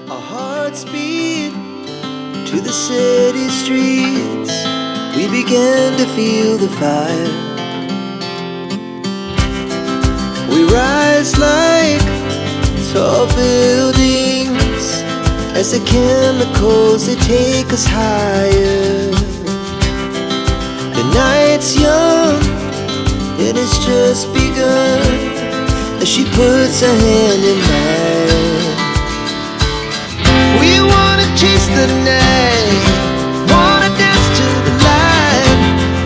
Our hearts beat to the city streets. We began to feel the fire. We rise like tall buildings as the chemicals, they take us higher. The night's young, it has just begun as she puts her hand in mine. We wanna chase the night, wanna dance to the light,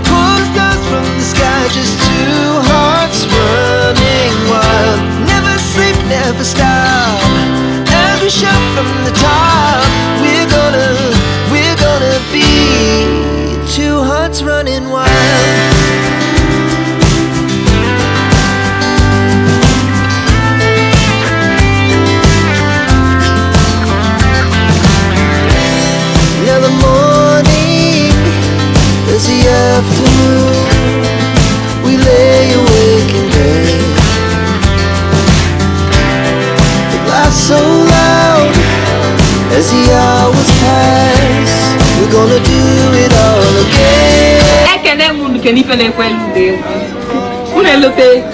pull the stars from the sky, just two hearts running wild. Never sleep, never stop, as we shout from the top. We're gonna be two hearts running wild. Now the morning is the afternoon. We lay awake in bed. The laugh so loud as the hours pass. We're gonna do it all again.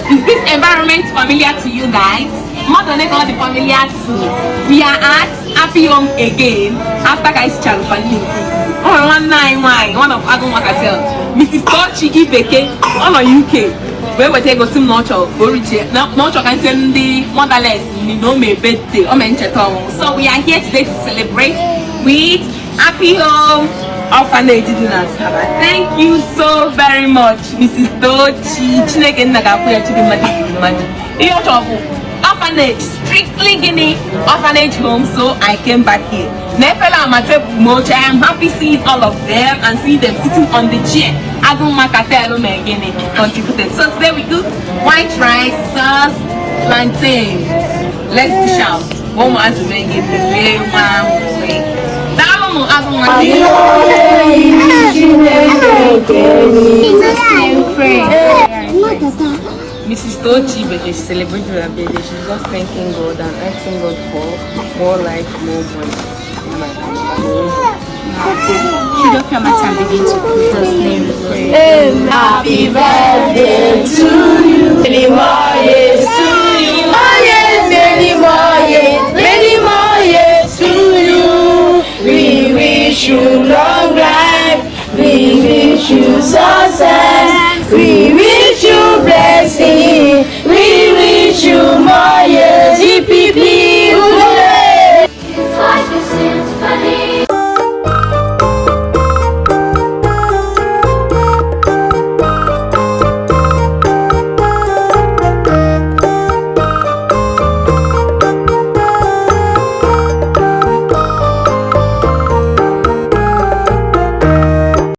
Is this environment familiar to you guys? More than all the familiar to me. We are at Happy Home again after guys Charufani. Oh, one of Agun Makatel, Mrs. Tochi Ibeke, all on UK. Where we take some nurture, nurture can send the motherless, me birthday, so we are here today to celebrate with Happy Home Orphanage Dinners. Thank you so very much, Mrs. Tochi. Orphanage, strictly Guinea orphanage home, so I came back here. I am happy seeing all of them and seeing them sitting on the chair. Contributed. So today we do white rice, sauce, plantains. Let's dish out. One more to make it the way Mrs. Tochi, but she's celebrating her birthday. She's just thanking God and asking God for more life, more money. She don't come out and begin to pray. Just name it. Happy birthday to you. Many more years to